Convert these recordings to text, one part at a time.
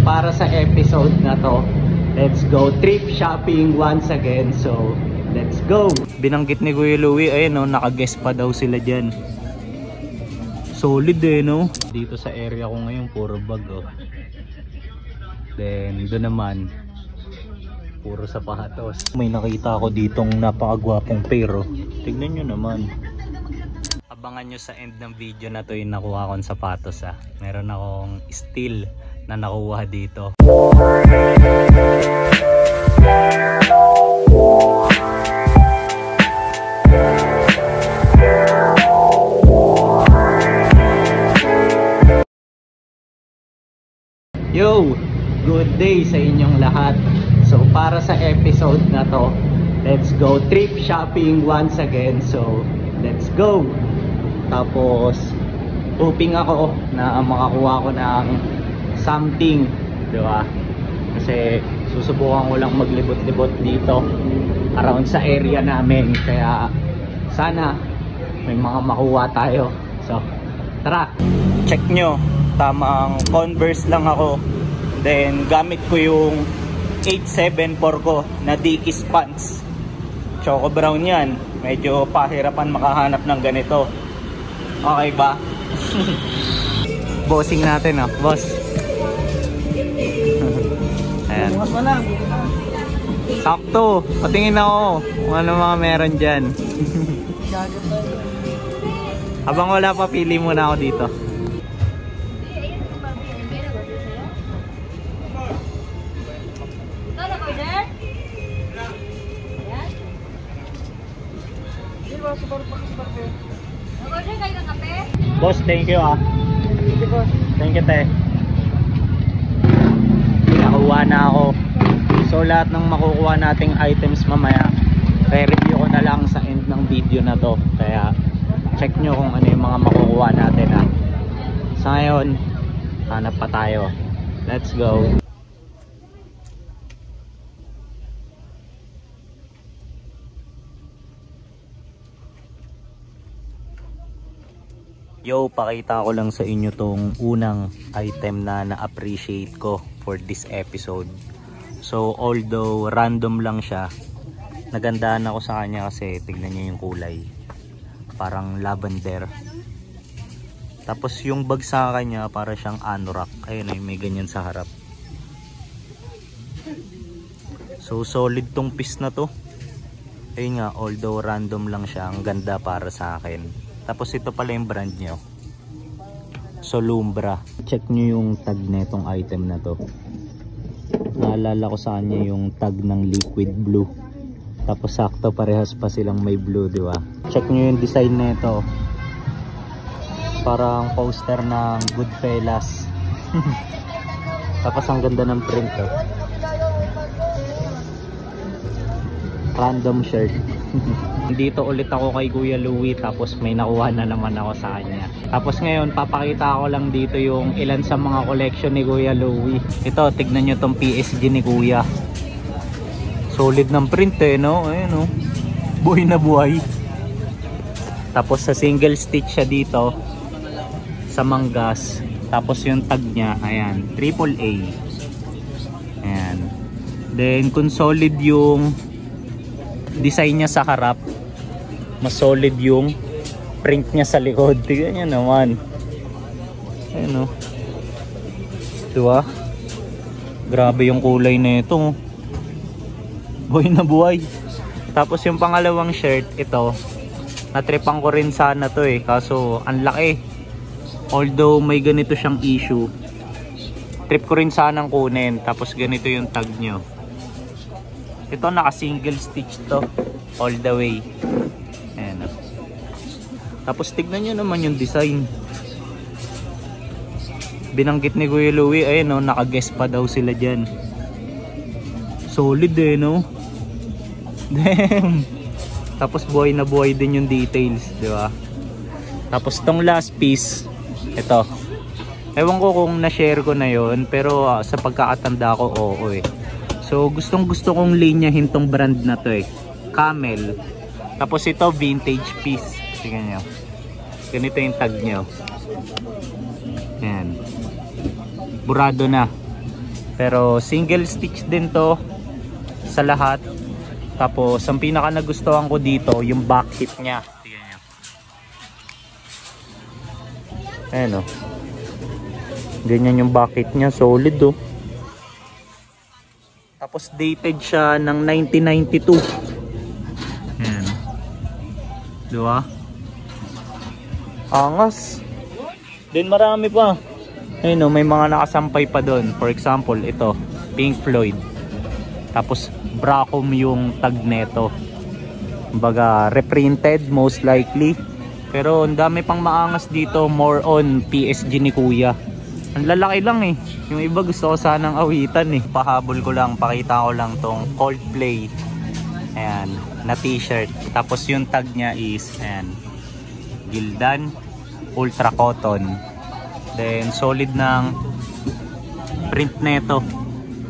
para sa episode na to, let's go trip shopping once again. So, let's go! Binanggit ni Kuya Louie, ayun no, naka-guest pa daw sila dyan. Solid eh no? Dito sa area ko ngayon, puro bag oh. Then, doon naman, puro sapatos. May nakita ako ditong napakagwapong pair oh. Tignan nyo naman. Abangan nyo sa end ng video na to yung nakuha kong sapatos ah. Meron akong steel na nakuha dito. Yo! Good day sa inyong lahat. So para sa episode na to, let's go trip shopping once again. So let's go! Tapos hoping ako na makakuha ko ng something, di ba? Kasi susubukan ko lang maglibot-libot dito around sa area namin, kaya sana may mga makuha tayo. So tara, check nyo, tamang Converse lang ako, then gamit ko yung 874 ko na Dickies pants, choco brown yan. Medyo pahirapan makahanap ng ganito. Okay ba? Bossing natin ah, boss. Ayan. Sakto, patingin ako kung ano mga meron dyan. Habang wala pa, pili muna ako dito. Boss, thank you ah. Thank you te. Nakuha na ako. So lahat ng makukuha nating items mamaya, re-review ko na lang sa end ng video na to. Kaya check nyo kung ano yung mga makukuha natin ah. Sa ngayon, hanap pa tayo. Let's go. Yo, pakita ko lang sa inyo tong unang item na na-appreciate ko for this episode. So although random lang siya, nagandahan ako sa kanya kasi tignan niyo yung kulay, parang lavender. Tapos yung bag sa kanya para siyang anorak. Ayun ay may ganyan sa harap. So solid tong piece na to. Ayun nga, although random lang siya, ang ganda para sa akin. Tapos ito pala yung brand nyo, Solumbra. Check nyo yung tag na itong item na to. Naalala ko sa kanya yung tag ng liquid blue. Tapos sakto parehas pa silang may blue, di ba? Check nyo yung design na ito. Parang poster ng Goodfellas. Tapos ang ganda ng print to. Random shirt. Dito ulit ako kay Kuya Louie, tapos may nakuha na naman ako sa kanya. Tapos ngayon papakita ko lang dito yung ilan sa mga collection ni Kuya Louie. Ito, tignan nyo tong PSG ni Kuya. Solid ng print eh no. Ayun oh, buhay na buhay. Tapos sa single stitch siya dito sa manggas. Tapos yung tag nya, ayan, AAA. Ayan. Then kung solid yung design niya sa harap, mas solid yung print niya sa likod. Tignan niyo naman. Ayun o. Diba? Grabe yung kulay na ito. Buhay na buhay. Tapos yung pangalawang shirt, ito, natripan ko rin sana to eh. Kaso ang laki. Although may ganito siyang issue, trip ko rin sanang kunin. Tapos ganito yung tag nyo. Ito naka single stitch to all the way. Ayan. Tapos tignan nyo naman yung design. Binanggit ni Kuya Louie, ayun no, naka-guest pa daw sila dyan. Solid eh no. Damn. Tapos buhay na buhay din yung details, di ba? Tapos tong last piece, ito. Ewan ko kung na-share ko na yon, pero sa pagkakatanda ko, oo eh. So gustong gusto kong linyahin tong brand na to eh, Camel. Tapos ito vintage piece. Tingnan nyo, ganito yung tag nyo. Ayan, burado na. Pero single stitch din to sa lahat. Tapos ang pinaka nagustuhan ko dito yung back hip nya. Tingnan nyo. Ayan o. Ganyan yung back hip nya, solid o. Tapos dated siya ng 1992. Ayan. Diba? Angas. Then marami pa. Ayun o, may mga nakasampay pa doon. For example, ito, Pink Floyd. Tapos Bracom yung tag neto. Kumbaga reprinted most likely. Pero ang dami pang maangas dito, more on PSG ni Kuya. Ang lalaki lang eh. Yung iba gusto ko sanang awitan eh. Pahabol ko lang, pakita ko lang tong Coldplay. Ayan, na t-shirt. Tapos yung tag niya is ayan, Gildan Ultra Cotton. Then solid ng print neto.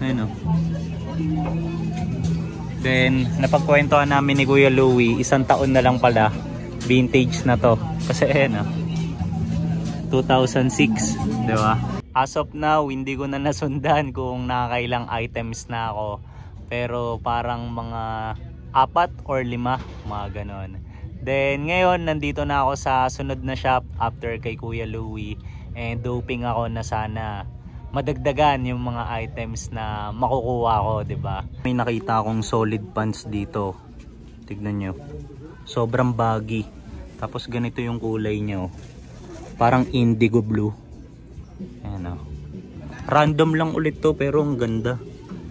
Ayun o. Then napagkwentuhan namin ni Kuya Louie, 1 taon na lang pala, vintage na to. Kasi ayan o, 2006, di ba? As of now, hindi ko na nasundan kung nakakailang items na ako. Pero parang mga 4 or 5, mga ganon. Then ngayon, nandito na ako sa sunod na shop after kay Kuya Louie. And hoping ako na sana madagdagan yung mga items na makukuha ko, 'di ba? May nakita akong solid pants dito. Tignan nyo. Sobrang baggy. Tapos ganito yung kulay nyo. Parang indigo blue. Ayan o. Random lang ulit to pero ang ganda.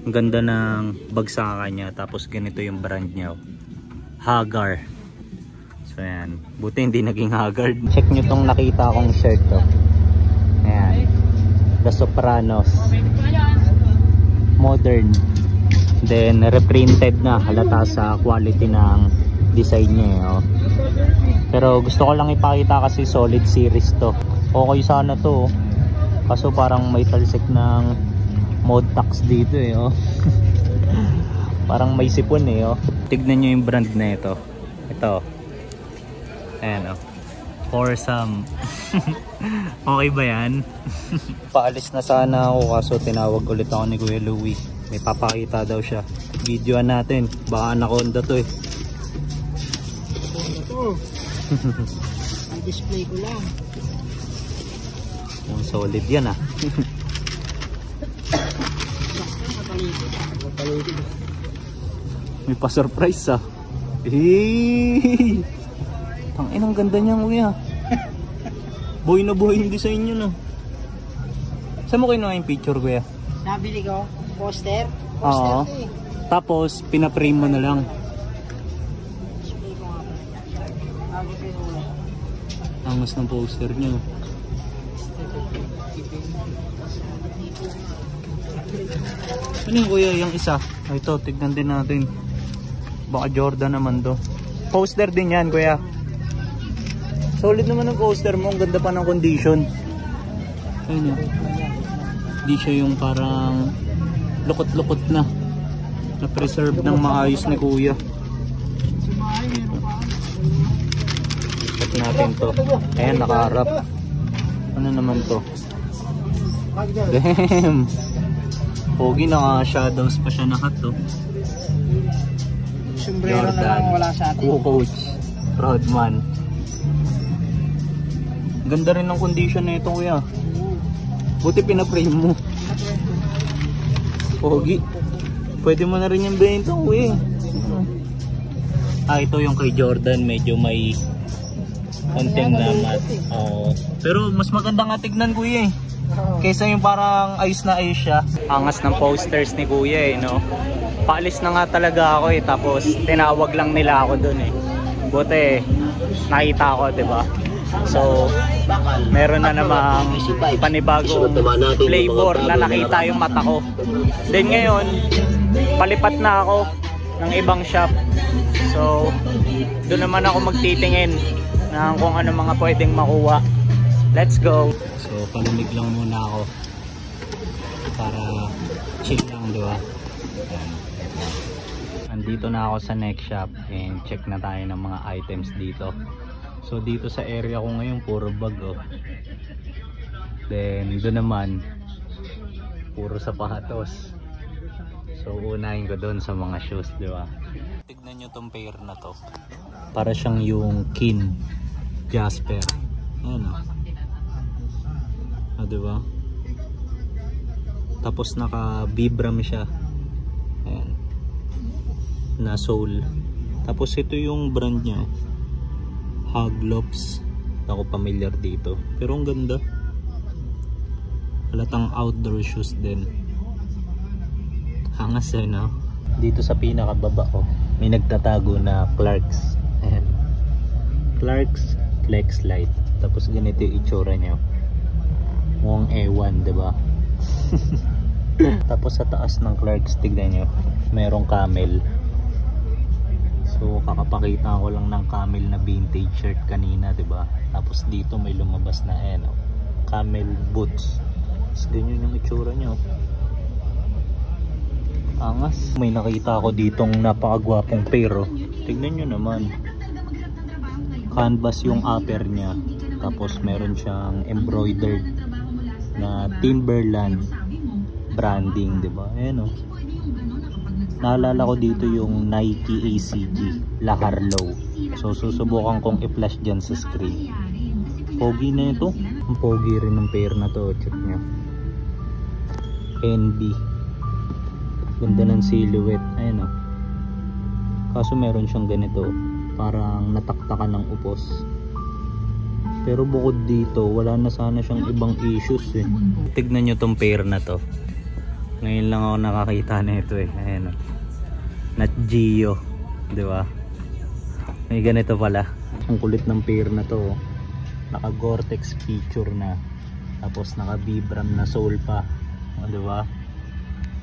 Ang ganda ng bagsakan niya. Tapos ganito yung brand niya. Hagar. So ayan. Buti hindi naging Haggard. Check nyo tong nakita akong shirt to. Ayan. The Sopranos. Modern. Then reprinted na. Halata sa quality ng design niya eh, oh. Pero gusto ko lang ipakita kasi solid series to. Okay sana to oh. Kaso parang may talsik ng mod tax dito eh, oh. Parang may sipon eh, oh. Tignan nyo yung brand na ito. Ito. Ayan oh. Foursome. Okay ba yan? Paalis na sana ako kaso tinawag ulit ako ni Kuya Louie. May papakita daw siya. Videoan natin. Baka anaconda to eh. I-display ko lang. Solid yan ah. May pa-surprise ah. Hey! Ang ganda niyan Kuya. Buhay na buhay yung design nyo no. Saan mo kinuha yung picture Kuya? Nabili ko. Poster. Oo. Eh. Tapos pinaprame mo na lang. Display ko nga. Angas ng poster nyo. Ano yung Kuya yung isa? Ay, ito tignan din natin. Baka Jordan naman to. Poster din yan Kuya. Solid naman ang poster mo. Ang ganda pa ng condition. Ayun yun. Hindi siya yung parang lukot-lukot na. Na-preserve ng maayos ni Kuya. Check natin to. Ayan, nakaharap. Ano naman to? Damn! Pogi, naka-shadows pa siya nakat to. Sombrero na lang wala sa atin. Coach. Proud man. Ganda rin ng condition na ito Kuya. Buti pinaprame mo. Pogi. Pwede mo na rin yung benta Kuya. Ah, ito yung kay Jordan. Medyo may konting namat. Pero mas maganda nga tignan Kuya eh. Kaysa yung parang ayos na ayos siya. Angas ng posters ni Kuya eh, no? Paalis na nga talaga ako eh. Tapos tinawag lang nila ako dun eh. Buti nakita ako, diba? So, meron na namang panibagong flavor na nakita yung mata ko. Then ngayon, palipat na ako ng ibang shop. So, doon naman ako magtitingin ng kung ano mga pwedeng makuha. Let's go! So, palamig lang muna ako para chill lang, diba? Andito na ako sa next shop and check na tayo ng mga items dito. So dito sa area ko ngayon puro bag oh. Then doon naman puro sapatos. So unahin ko doon sa mga shoes, di ba? Tignan nyo tong pair na to. Para siyang yung Kin Jasper. Ayan o. Di ba? Tapos naka Vibram siya. Ayan. Na sole. Tapos ito yung brand niya. Haglops. Ako familiar dito. Pero ang ganda. Halatang outdoor shoes din. Hangas eh, no? Dito sa pinakababa ko, may nagtatago na Clarks. Ayan. Clarks Flex Light. Tapos ganito yung itsura niya. Mukhang A1, diba? Tapos sa taas ng Clarks, tignan nyo, merong camel. So kakapakita ko lang ng camel na vintage shirt kanina, diba? Tapos dito may lumabas na camel boots. Tapos ganyan yung itsura nyo. Angas. May nakita ako ditong napakagwapong pero tignan nyo naman, canvas yung upper nya, tapos meron siyang embroidered na Timberland branding, diba? Ayan o. Naalala ko dito yung Nike ACG Laharlow. So susubukan kong i-flash dyan sa screen. Pogi na ito. Ang pogi rin ng pair na to. Check nyo. NB. Ganda ng silhouette. Ayan o. Kaso meron siyang ganito. Parang nataktakan ng upos. Pero bukod dito, wala na sana siyang ibang issues eh. Tignan nyo tong pair na to. Ngayon lang ako nakakita na ito eh. Ayan o. Nat Geo. Diba? May ganito pala. Ang kulit ng pair na to. Naka Gore-Tex feature na. Tapos naka Vibram na sole pa. O, diba?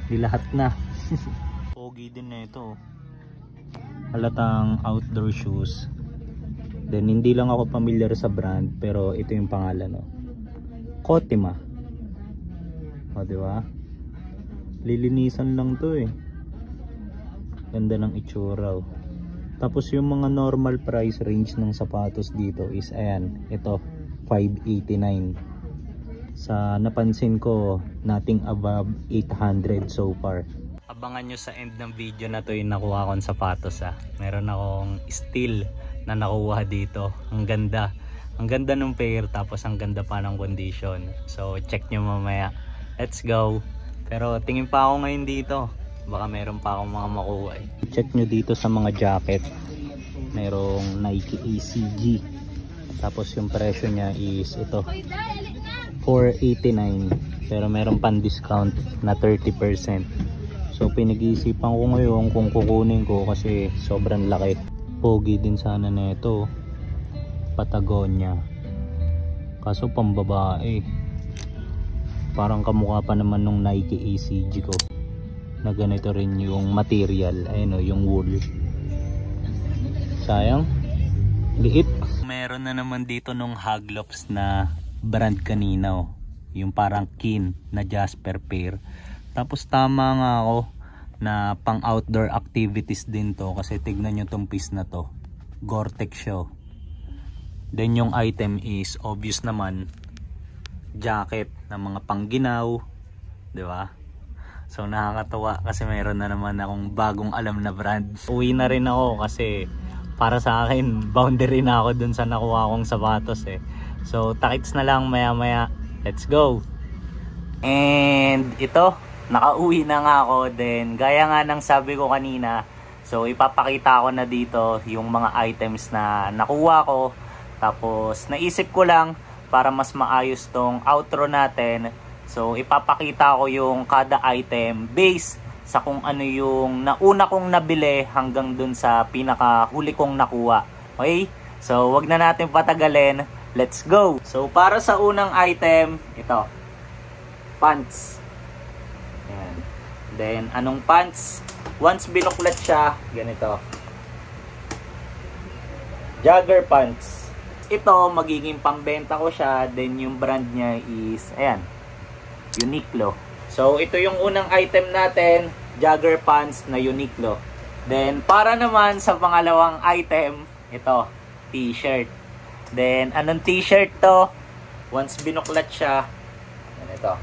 Di lahat na. Pogi din na ito. Halatang outdoor shoes. Then hindi lang ako familiar sa brand, pero ito yung pangalan, no. Kotima. O, diba? Lilinisan lang to eh. Ganda ng itsura. Tapos yung mga normal price range ng sapatos dito is ayan, ito $589. Sa napansin ko, nothing above 800 so far. Abangan nyo sa end ng video na to yung nakuha kong sapatos ah. Meron akong steel na nakuha dito. Ang ganda. Ang ganda ng pair, tapos ang ganda pa ng condition. So check nyo mamaya. Let's go. Pero tingin pa ako ngayon dito. Baka meron pa akong mga makuha eh. Check nyo dito sa mga jacket. Merong Nike ACG. Tapos yung presyo niya is ito, $489. Pero meron pan discount na 30%. So pinag-iisipan ko ngayon kung kukunin ko kasi sobrang laki. Pogi din sana na ito. Patagonia. Kaso pambabae. Parang kamukha pa naman nung Nike ACG ko. Na ganito rin yung material. Ayun o, yung wool. Sayang. Liit. Meron na naman dito nung Haglops na brand kanina o. Yung parang Kin na Jasper pair. Tapos tama nga ako na pang outdoor activities din to. Kasi tignan nyo tong piece na to. Gore-Tex siya. Then yung item is obvious naman. Jacket na mga pangginaw. Diba? So nakakatawa kasi mayroon na naman akong bagong alam na brand. Uwi na rin ako kasi para sa akin boundary na ako dun sa nakuha kong sapatos eh. So takits na lang maya maya. Let's go! And ito, nakauwi na nga ako. Then gaya nga ng sabi ko kanina, so ipapakita ko na dito yung mga items na nakuha ko. Tapos naisip ko lang para mas maayos tong outro natin. So ipapakita ko yung kada item based sa kung ano yung nauna kong nabili hanggang dun sa pinakahuli kong nakuha. Okay? So wag na natin patagalin. Let's go! So para sa unang item, ito. Pants. Ayan. Then anong pants? Once binuklat siya, ganito. Jogger pants. Ito magiging pambenta ko siya. Then yung brand niya is, ayan, Uniqlo. So ito yung unang item natin, jogger pants na Uniqlo. Then para naman sa pangalawang item, ito, t-shirt. Then anong t-shirt to? Once binuklat siya, ito.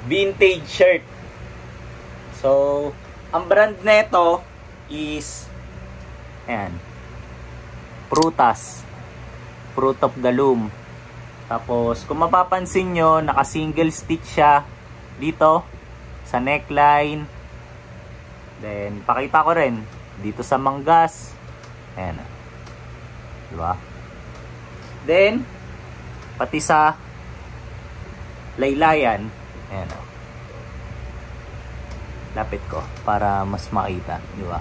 vintage shirt. So, ang brand nito is ayan, Prutas, Fruit of the Loom. Tapos, kung mapapansin nyo, naka single stitch siya dito sa neckline. Then, pakita ko rin dito sa manggas. Ayan. Diba? Then, pati sa laylayan. Ayan. Lapit ko para mas makita. Diba?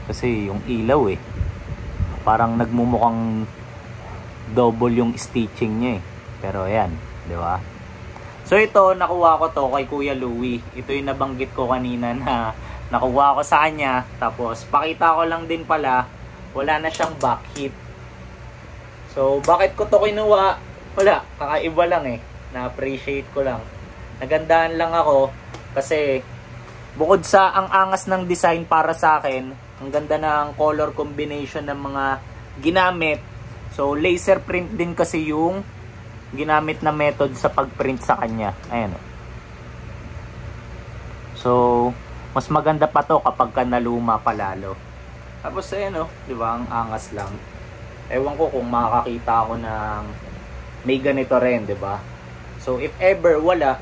Kasi yung ilaw parang nagmumukhang double yung stitching niya Pero ayan, di ba? So ito, nakuha ko to kay Kuya Louie. Ito yung nabanggit ko kanina na nakuha ko sa kanya. Tapos pakita ko lang din pala, wala na siyang back hip. So bakit ko to kinuha? Wala, kakaiba lang Na-appreciate ko lang. Nagandahan lang ako kasi bukod sa ang angas ng design para sa akin, ang ganda ng color combination ng mga ginamit. So, laser print din kasi yung ginamit na method sa pagprint sa kanya. Ayan. So, mas maganda pa to kapag ka naluma pa lalo. Tapos, ayan di ba? Ang angas lang. Ewan ko kung makakakita ako ng may ganito rin, di ba? So, if ever wala,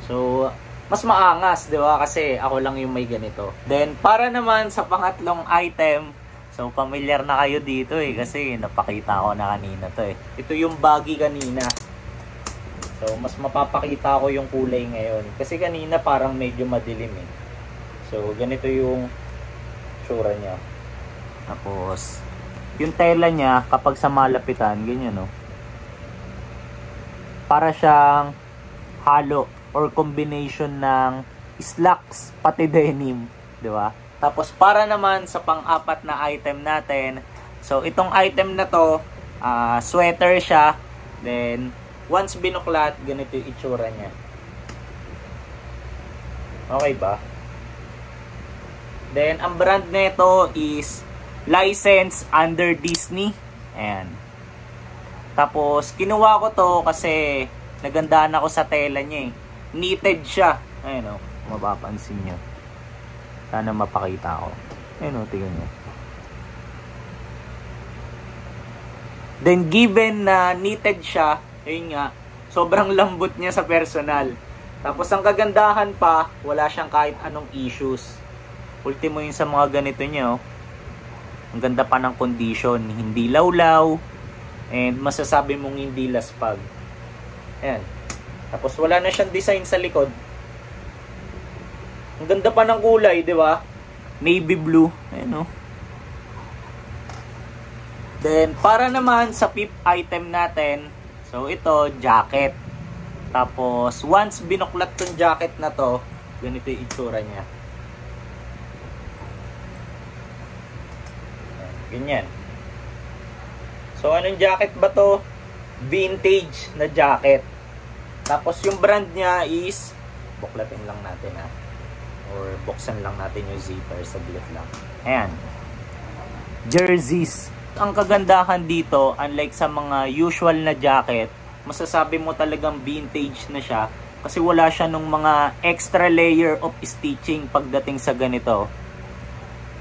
so mas maangas, di ba? Kasi ako lang yung may ganito. Then, para naman sa pangatlong item, so familiar na kayo dito kasi napakita ko na kanina to Ito yung baggy kanina. So, mas mapapakita ko yung kulay ngayon. Kasi kanina parang medyo madilim So, ganito yung tsura niya. Tapos, yung tela niya, kapag sa malapitan, ganyan para siyang halo or combination ng slacks pati denim, di ba? Tapos para naman sa pang-apat na item natin, so itong item na to, sweater siya. Then once binuklat, ganito yung itsura niya. Okay ba? Then ang brand nito is licensed under Disney. Ayan. Tapos kinuha ko to kasi nagandahan ako sa tela niya Knitted siya. Ayun mapapansin nyo. Sana mapakita ko. Ayun tingnan nyo. Then given na knitted siya, ayun nga, sobrang lambot niya sa personal. Tapos ang kagandahan pa, wala siyang kahit anong issues. Ultimo yung sa mga ganito nyo, ang ganda pa ng condition, hindi lawlaw, and masasabi mong hindi laspag. Ayan. Tapos wala na siyang design sa likod. Ang ganda pa ng kulay, di ba? Navy blue. Ayan Then, para naman sa fifth item natin, so ito, jacket. Tapos, once binuklat tong jacket na to, ganito yung itsura niya. Ganyan. So, anong jacket ba to? Vintage na jacket. Tapos yung brand niya is, buklatin lang natin or buksan lang natin yung zipper, saglit lang. Ayan. Jerseys. Ang kagandahan dito, unlike sa mga usual na jacket, masasabi mo talagang vintage na siya kasi wala siya nung mga extra layer of stitching pagdating sa ganito.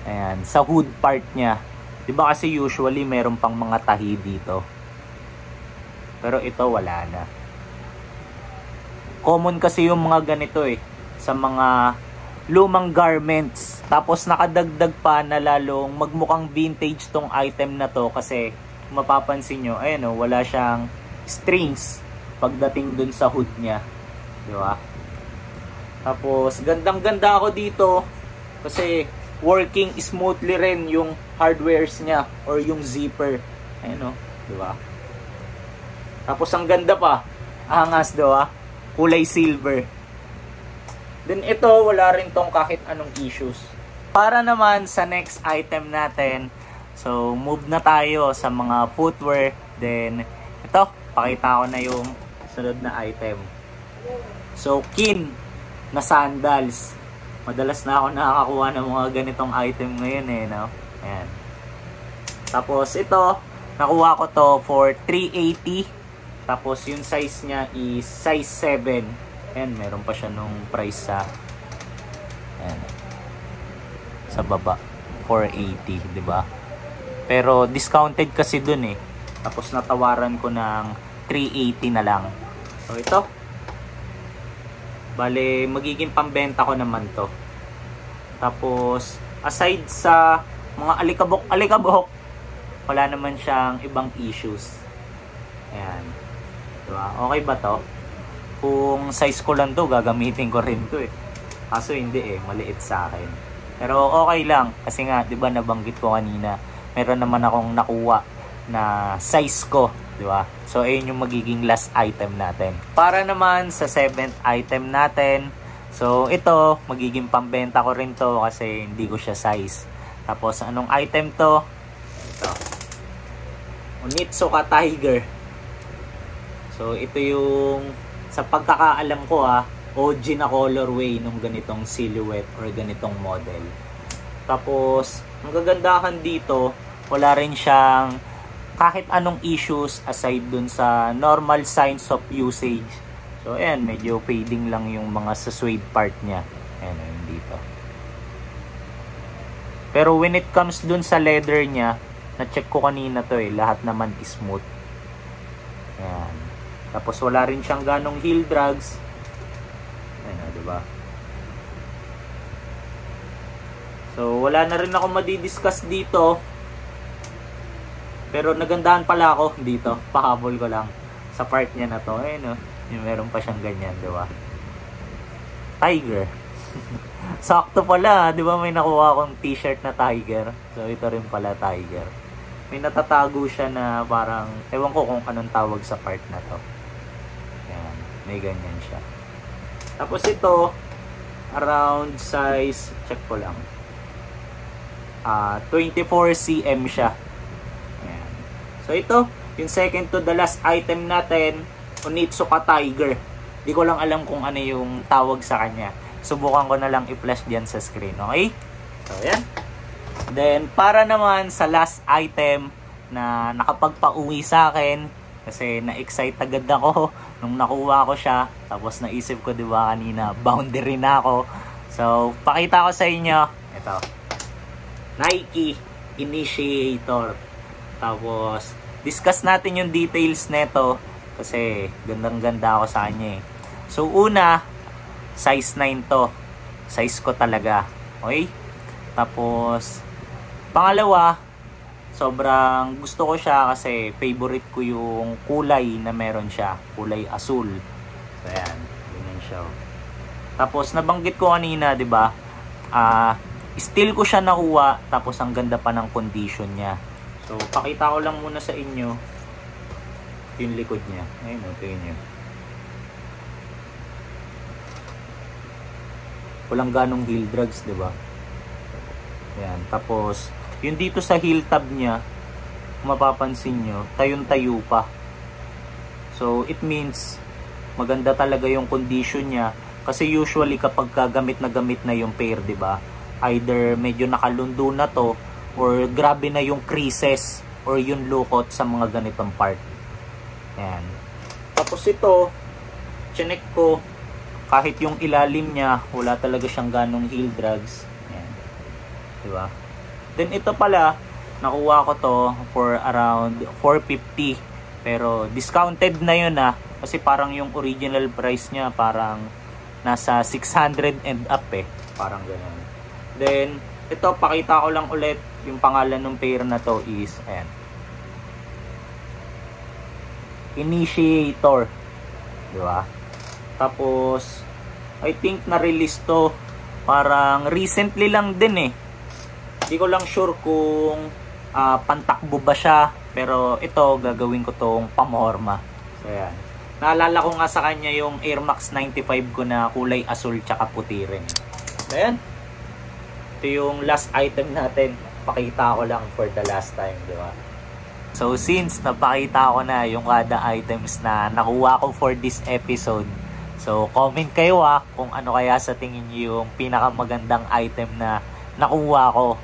Ayan, sa hood part niya. 'Di ba kasi usually meron pang mga tahi dito. Pero ito wala na. Common kasi yung mga ganito sa mga lumang garments. Tapos nakadagdag pa na lalong magmukhang vintage tong item na to kasi mapapansin nyo, ayan wala siyang strings pagdating dun sa hood niya. Di ba? Tapos gandang-ganda ako dito kasi working smoothly rin yung hardwares niya or yung zipper. Ayan di ba? Tapos ang ganda pa. Angas, di ba? Kulay silver. Then ito, wala rin tong kahit anong issues. Para naman sa next item natin, so move na tayo sa mga footwear. Then ito, pakita ko na yung sunod na item. So Kin na sandals. Madalas na ako nakakakuha ng mga ganitong item ngayon no? Ayan. Tapos ito, nakuha ko to for $380. Tapos yung size niya is size 7. Ayan, meron pa siya nung price sa ayan, sa baba. 480, di ba? Pero discounted kasi dun eh. Tapos natawaran ko ng 380 na lang. So ito. Bale, magiging pambenta ko naman to. Tapos, aside sa mga alikabok, wala naman siyang ibang issues. Ayan. Diba? Okay ba to? Kung size ko lang to, gagamitin ko rin to eh. Kaso hindi eh, maliit sa akin. Pero okay lang. Kasi nga, diba nabanggit ko kanina, meron naman akong nakuha na size ko. Diba? So, ayun yung magiging last item natin. Para naman sa 7th item natin, so, ito, magiging pambenta ko rin to kasi hindi ko siya size. Tapos, anong item to? Ito. Onitsuka Tiger. So, ito yung, sa pagkakaalam ko OG na colorway nung ganitong silhouette or ganitong model. Tapos, ang gagandahan dito, wala rin siyang kahit anong issues aside dun sa normal signs of usage. So, ayan, medyo fading lang yung mga sa suede part niya. Ayan, ayan dito. Pero when it comes dun sa leather niya, na-check ko kanina to eh, lahat naman is smooth. Ayan. Tapos wala rin siyang ganong heel drags. Ayan, diba? So, wala na rin ako madidiscuss dito. Pero nagandahan pala ako dito. Pahabol ko lang sa part niya na to. Ayun, yung meron pa siyang ganyan, diba? Tiger. Sakto pala, diba may nakuha akong t-shirt na tiger. So, ito rin pala tiger. May natatago siya na parang, ewan ko kung anong tawag sa part na to. Ayan, may ganyan siya. Tapos ito, around size, check ko lang. 24 cm siya. Ayan. So ito, yung second to the last item natin, Onitsuka Tiger. Di ko lang alam kung ano yung tawag sa kanya. Subukan ko na lang i-flash diyan sa screen, okay? So ayan. Then, para naman sa last item na nakapagpa-uwi sa akin, kasi na-excite agad ako nung nakuha ko siya. Tapos naisip ko, di ba kanina, boundary na ako. So, pakita ko sa inyo, ito, Nike Initiator. Tapos, discuss natin yung details neto kasi gandang-ganda ako sa kanya eh. So, una, size 9 to. Size ko talaga. Okay? Tapos, pangalawa, sobrang gusto ko siya kasi favorite ko yung kulay na meron siya. Kulay asul. So, ayan. Ganyan siya. Tapos, nabanggit ko kanina, di ba? Still ko siya nakuha. Tapos, ang ganda pa ng condition niya. So, pakita ko lang muna sa inyo yung likod niya. Ayun, tingnan niyo. Walang ganong heel drags, di ba? Ayan. Tapos, yung dito sa heel tab niya, mapapansin nyo, tayong-tayo pa. So, it means, maganda talaga yung condition niya. Kasi usually, kapag gamit na yung pair, di ba? Either medyo nakalundo na to, or grabe na yung creases, or yung lukot sa mga ganitong part. Ayan. Tapos ito, chinek ko, kahit yung ilalim niya, wala talaga siyang ganong heel drags. Ayan. Diba? Then ito pala, nakuha ko to for around 450. Pero discounted na yun kasi parang yung original price niya parang nasa 600 and up eh. Parang ganun. Then, ito, pakita ko lang ulit yung pangalan ng pair na to is, ayan, Initiator. Diba? Tapos, I think na-release to parang recently lang din eh. Hindi ko lang sure kung pantakbo ba siya. Pero ito, gagawin ko tong pamorma. So, ayan. Naalala ko nga sa kanya yung Air Max 95 ko na kulay asul tsaka puti rin. So, ayan. Ito yung last item natin. Pakita ko lang for the last time, di ba? So, since napakita ko na yung kada items na nakuha ko for this episode, so, comment kayo kung ano kaya sa tingin niyo yung pinakamagandang item na nakuha ko.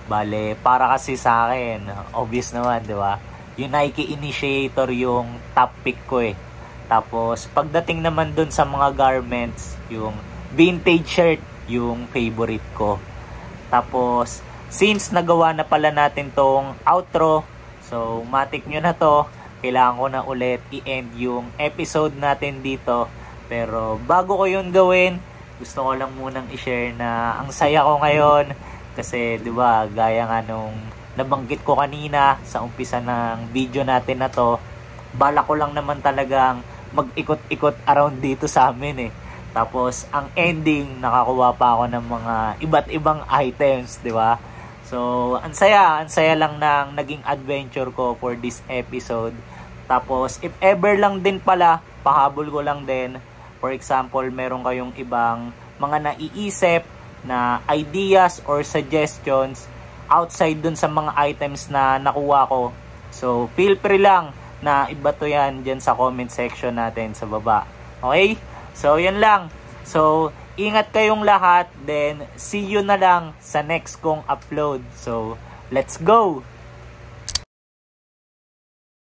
Bale, para kasi sa akin, obvious naman, di ba? yung Nike Initiator yung top pick ko eh. Tapos pagdating naman dun sa mga garments, yung vintage shirt yung favorite ko. Tapos since nagawa na pala natin tong outro, so matik nyo na to, kailangan ko na ulit i-end yung episode natin dito. Pero bago ko yun gawin, gusto ko lang munang i-share na ang saya ko ngayon. Kasi 'di ba, gaya nga nung nabanggit ko kanina sa umpisa ng video natin na to, bala ko lang naman talagang mag-ikot-ikot around dito sa amin eh. Tapos ang ending, nakakuha pa ako ng mga iba't ibang items, 'di ba? So, ang saya lang ng naging adventure ko for this episode. Tapos, if ever lang din pala, pahabol ko lang din. For example, meron kayong ibang mga naiisip na ideas or suggestions outside dun sa mga items na nakuha ko. So, feel free lang na ibato yan dyan sa comment section natin sa baba. Okay? So, yan lang. So, ingat kayong lahat. Then, see you na lang sa next kong upload. So, let's go!